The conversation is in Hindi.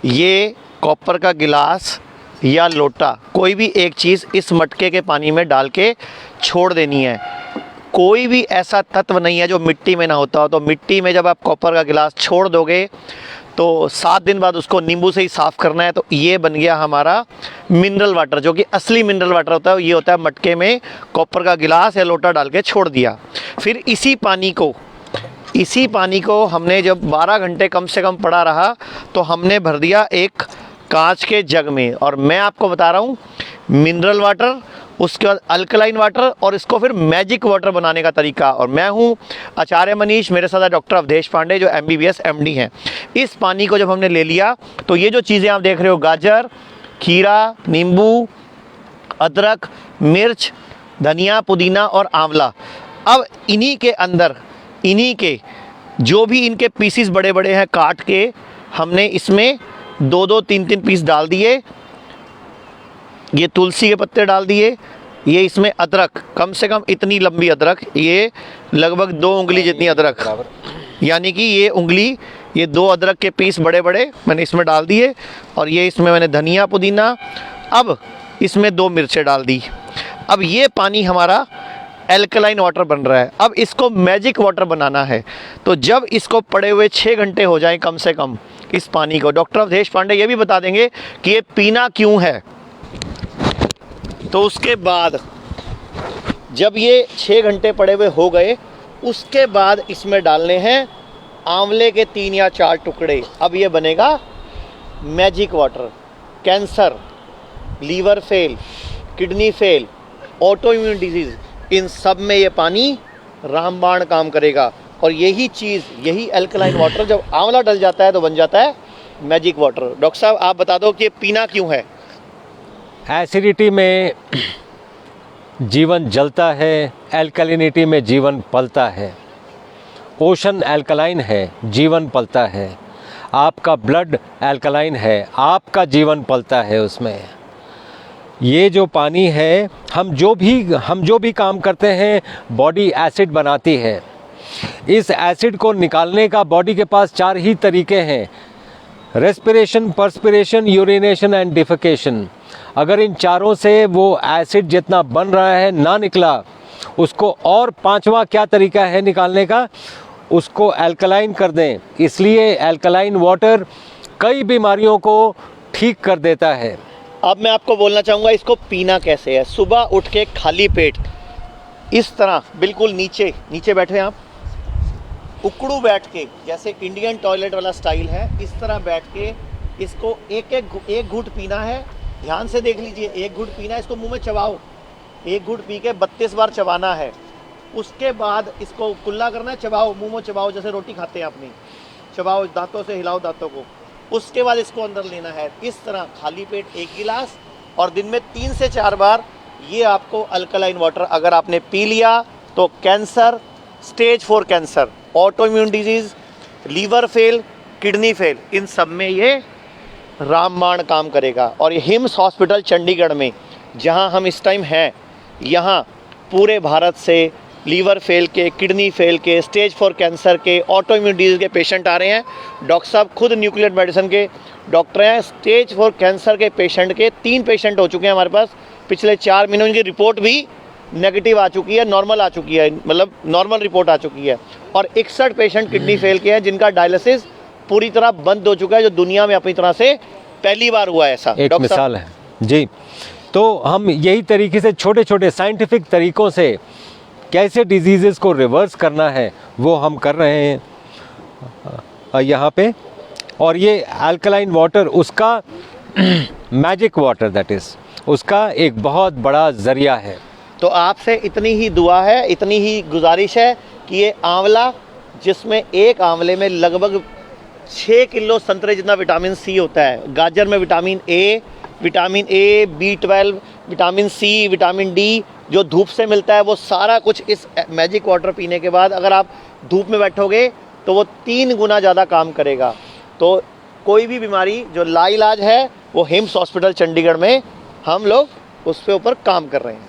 ये कॉपर का गिलास या लोटा, कोई भी एक चीज़ इस मटके के पानी में डाल के छोड़ देनी है। कोई भी ऐसा तत्व नहीं है जो मिट्टी में ना होता हो। तो मिट्टी में जब आप कॉपर का गिलास छोड़ दोगे तो 7 दिन बाद उसको नींबू से ही साफ़ करना है। तो ये बन गया हमारा मिनरल वाटर, जो कि असली मिनरल वाटर होता है। ये होता है मटके में कॉपर का गिलास या लोटा डाल के छोड़ दिया। फिर इसी पानी को हमने जब 12 घंटे कम से कम पड़ा रहा तो हमने भर दिया एक कांच के जग में। और मैं आपको बता रहा हूँ मिनरल वाटर, उसके बाद अल्कलाइन वाटर और इसको फिर मैजिक वाटर बनाने का तरीका। और मैं हूँ आचार्य मनीष, मेरे साथ डॉक्टर अवधेश पांडे जो MBBS MD हैं। इस पानी को जब हमने ले लिया तो ये जो चीज़ें आप देख रहे हो, गाजर, खीरा, नींबू, अदरक, मिर्च, धनिया, पुदीना और आंवला, अब इन्हीं के अंदर जो भी इनके पीसीस बड़े बड़े हैं काट के हमने इसमें 2-2, 3-3 पीस डाल दिए। ये तुलसी के पत्ते डाल दिए। ये इसमें अदरक, कम से कम इतनी लंबी अदरक, ये लगभग 2 उंगली जितनी अदरक, यानी कि ये उंगली, ये 2 अदरक के पीस बड़े बड़े मैंने इसमें डाल दिए। और ये इसमें मैंने धनिया, पुदीना, अब इसमें 2 मिर्चें डाल दी। अब ये पानी हमारा एल्कलाइन वाटर बन रहा है। अब इसको मैजिक वाटर बनाना है। तो जब इसको पड़े हुए 6 घंटे हो जाएं कम से कम इस पानी को, डॉक्टर अवधेश पांडे ये भी बता देंगे कि ये पीना क्यों है। तो उसके बाद जब ये 6 घंटे पड़े हुए हो गए, उसके बाद इसमें डालने हैं आंवले के 3 या 4 टुकड़े। अब ये बनेगा magic water. Cancer, liver fail, kidney fail, auto immune disease, इन सब में ये पानी रामबाण काम करेगा। और यही अल्कलाइन वाटर जब आंवला डल जाता है तो बन जाता है मैजिक वाटर। डॉक्टर साहब आप बता दो कि ये पीना क्यों है। एसिडिटी में जीवन जलता है, एल्कलिनिटी में जीवन पलता है। ओशन एल्कलाइन है, जीवन पलता है। आपका ब्लड एल्कलाइन है, आपका जीवन पलता है उसमें। ये जो पानी है, हम जो भी काम करते हैं बॉडी एसिड बनाती है। इस एसिड को निकालने का बॉडी के पास 4 ही तरीके हैं, respiration, perspiration, urination and defecation. अगर इन चारों से वो एसिड जितना बन रहा है ना निकला, उसको और 5वां क्या तरीका है निकालने का, उसको एल्कलाइन कर दें। इसलिए एल्कलाइन वाटर कई बीमारियों को ठीक कर देता है। अब मैं आपको बोलना चाहूँगा इसको पीना कैसे है। सुबह उठ के खाली पेट इस तरह बिल्कुल नीचे बैठे आप, उकड़ू बैठ के, जैसे इंडियन टॉयलेट वाला स्टाइल है, इस तरह बैठ के इसको एक घूंट पीना है। ध्यान से देख लीजिए, 1 घूंट पीना है, इसको मुंह में चबाओ। 1 घूंट पी के 32 बार चबाना है। उसके बाद इसको कुल्ला करना है, चबाओ, मुंह में चबाओ, जैसे रोटी खाते हैं अपनी, चबाओ, दांतों से हिलाओ दांतों को। उसके बाद इसको अंदर लेना है इस तरह खाली पेट 1 गिलास, और दिन में 3 से 4 बार ये आपको अल्कलाइन वाटर अगर आपने पी लिया तो cancer, stage 4 cancer, auto immune disease, liver fail, kidney fail, इन सब में ये रामबाण काम करेगा। और ये हिम्स हॉस्पिटल चंडीगढ़ में जहां हम इस टाइम हैं, यहाँ पूरे भारत से लीवर फेल के, किडनी फेल के, स्टेज 4 कैंसर के, ऑटो इम्यून डिजीज़ के पेशेंट आ रहे हैं। डॉक्टर साहब खुद न्यूक्लियर मेडिसिन के डॉक्टर हैं। स्टेज 4 कैंसर के पेशेंट के 3 पेशेंट हो चुके हैं हमारे पास पिछले 4 महीनों। की रिपोर्ट भी नेगेटिव आ चुकी है, नॉर्मल आ चुकी है, मतलब नॉर्मल रिपोर्ट आ चुकी है। और 61 पेशेंट किडनी फेल के हैं जिनका डायलिसिस पूरी तरह बंद हो चुका है, जो दुनिया में अपनी तरह से पहली बार हुआ है। ऐसा एक मिसाल है जी। तो हम यही तरीके से छोटे छोटे साइंटिफिक तरीकों से कैसे डिजीज़ेस को रिवर्स करना है वो हम कर रहे हैं यहाँ पे। और ये अल्कलाइन वाटर उसका मैजिक वाटर, दैट इज़ उसका एक बहुत बड़ा ज़रिया है। तो आपसे इतनी ही दुआ है, इतनी ही गुजारिश है कि ये आंवला, जिसमें एक आंवले में लगभग 6 किलो संतरे जितना विटामिन सी होता है, गाजर में vitamin A, B12, vitamin C, vitamin D जो धूप से मिलता है, वो सारा कुछ इस मैजिक वाटर पीने के बाद अगर आप धूप में बैठोगे तो वो 3 गुना ज़्यादा काम करेगा। तो कोई भी बीमारी जो लाइलाज है वो हिम्स हॉस्पिटल चंडीगढ़ में हम लोग उस पे ऊपर काम कर रहे हैं।